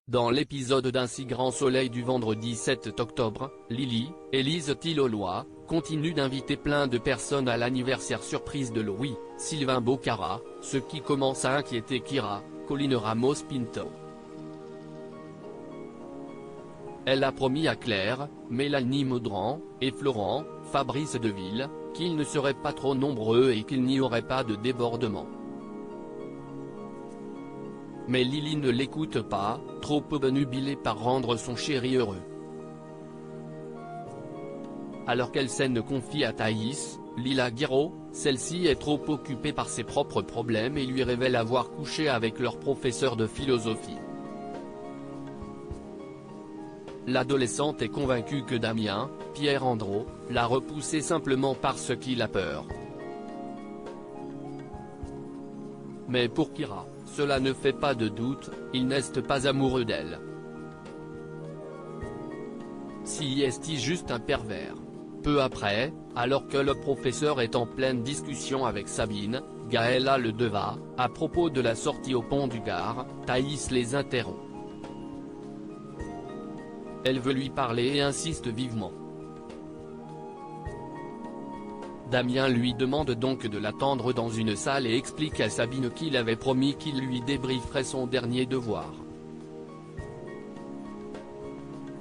Dans l'épisode d'Un si grand soleil du vendredi 7 octobre, Lily, Élise Tilloloy, continue d'inviter plein de personnes à l'anniversaire surprise de Louis, Sylvain Bocara, ce qui commence à inquiéter Kira, Colline Ramos Pinto. Elle a promis à Claire, Mélanie Maudran, et Florent, Fabrice Deville, qu'ils ne seraient pas trop nombreux et qu'il n'y aurait pas de débordement. Mais Lily ne l'écoute pas, trop obnubilée par rendre son chéri heureux. Alors qu'elle s'en confie à Thaïs, Lila Guiraud, celle-ci est trop occupée par ses propres problèmes et lui révèle avoir couché avec leur professeur de philosophie. L'adolescente est convaincue que Damien, Pierre Andro, l'a repoussée simplement parce qu'il a peur. Mais pour Kira, cela ne fait pas de doute, il n'est pas amoureux d'elle. Si est juste un pervers. Peu après, alors que le professeur est en pleine discussion avec Sabine, Gaëlla le Deva, à propos de la sortie au pont du Gard, Thaïs les interrompt. Elle veut lui parler et insiste vivement. Damien lui demande donc de l'attendre dans une salle et explique à Sabine qu'il avait promis qu'il lui débrieferait son dernier devoir.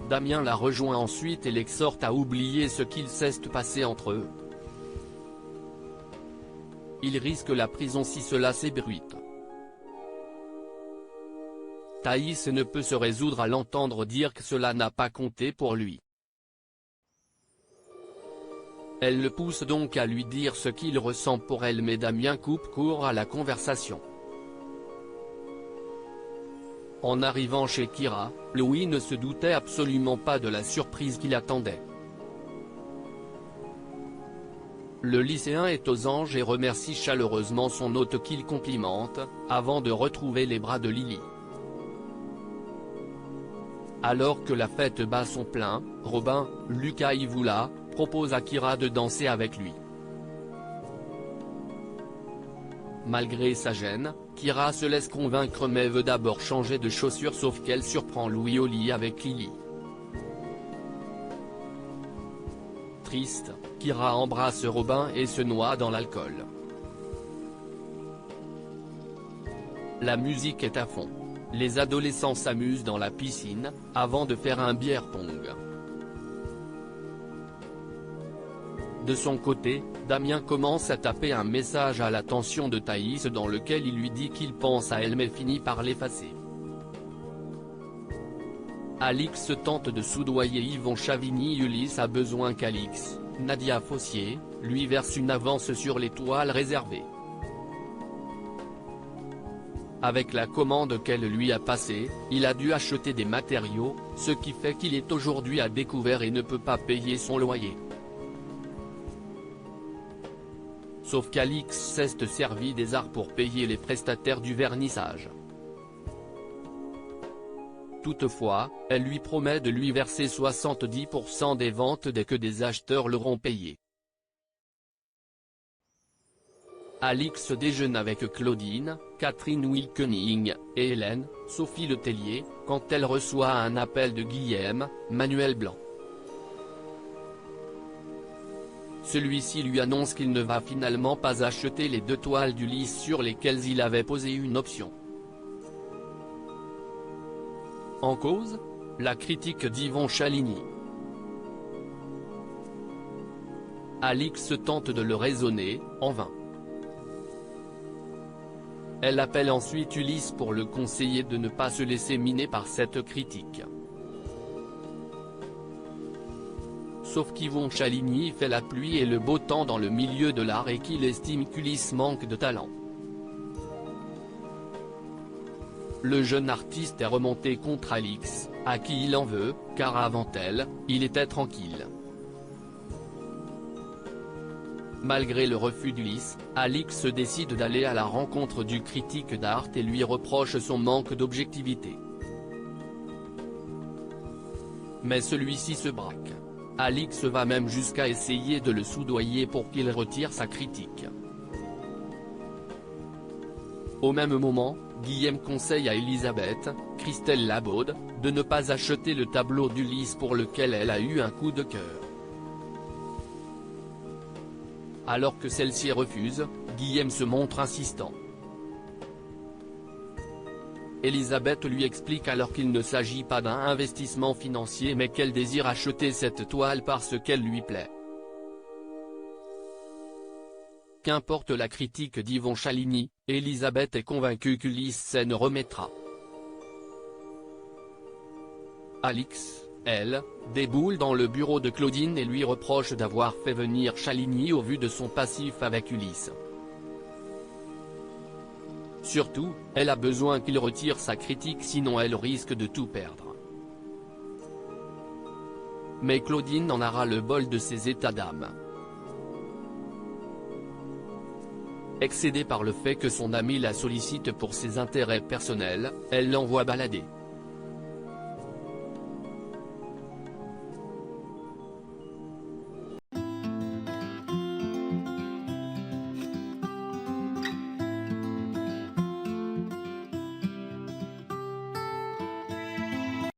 Damien la rejoint ensuite et l'exhorte à oublier ce qu'il s'est passé entre eux. Il risque la prison si cela s'ébruite. Thaïs ne peut se résoudre à l'entendre dire que cela n'a pas compté pour lui. Elle le pousse donc à lui dire ce qu'il ressent pour elle mais Damien coupe court à la conversation. En arrivant chez Kira, Louis ne se doutait absolument pas de la surprise qui l'attendait. Le lycéen est aux anges et remercie chaleureusement son hôte qu'il complimente, avant de retrouver les bras de Lily. Alors que la fête bat son plein, Robin, Lucas Ivoula, propose à Kira de danser avec lui. Malgré sa gêne, Kira se laisse convaincre mais veut d'abord changer de chaussures sauf qu'elle surprend Louis au lit avec Lily. Triste, Kira embrasse Robin et se noie dans l'alcool. La musique est à fond. Les adolescents s'amusent dans la piscine, avant de faire un beer pong. De son côté, Damien commence à taper un message à l'attention de Thaïs dans lequel il lui dit qu'il pense à elle mais finit par l'effacer. Alix tente de soudoyer Yvon Chavigny. Ulysse a besoin qu'Alix, Nadia Fossier, lui verse une avance sur les toiles réservées. Avec la commande qu'elle lui a passée, il a dû acheter des matériaux, ce qui fait qu'il est aujourd'hui à découvert et ne peut pas payer son loyer. Sauf qu'Alix s'est servi des arts pour payer les prestataires du vernissage. Toutefois, elle lui promet de lui verser 70% des ventes dès que des acheteurs l'auront payé. Alix déjeune avec Claudine, Catherine Wilkening, et Hélène, Sophie Letellier, quand elle reçoit un appel de Guillaume, Manuel Blanc. Celui-ci lui annonce qu'il ne va finalement pas acheter les 2 toiles du lit sur lesquelles il avait posé une option. En cause, la critique d'Yvon Chavigny. Alix tente de le raisonner, en vain. Elle appelle ensuite Ulysse pour le conseiller de ne pas se laisser miner par cette critique. Sauf qu'Yvon Chavigny fait la pluie et le beau temps dans le milieu de l'art et qu'il estime qu'Ulysse manque de talent. Le jeune artiste est remonté contre Alix, à qui il en veut, car avant elle, il était tranquille. Malgré le refus d'Ulysse, Alix décide d'aller à la rencontre du critique d'art et lui reproche son manque d'objectivité. Mais celui-ci se braque. Alix va même jusqu'à essayer de le soudoyer pour qu'il retire sa critique. Au même moment, Guillaume conseille à Elisabeth, Christelle Labaude, de ne pas acheter le tableau d'Ulysse pour lequel elle a eu un coup de cœur. Alors que celle-ci refuse, Guillaume se montre insistant. Elisabeth lui explique alors qu'il ne s'agit pas d'un investissement financier mais qu'elle désire acheter cette toile parce qu'elle lui plaît. Qu'importe la critique d'Yvon Chaligny, Elisabeth est convaincue qu'Ulysse s'en remettra. Alix, elle, déboule dans le bureau de Claudine et lui reproche d'avoir fait venir Chaligny au vu de son passif avec Ulysse. Surtout, elle a besoin qu'il retire sa critique sinon elle risque de tout perdre. Mais Claudine en aura le bol de ses états d'âme. Excédée par le fait que son ami la sollicite pour ses intérêts personnels, elle l'envoie balader.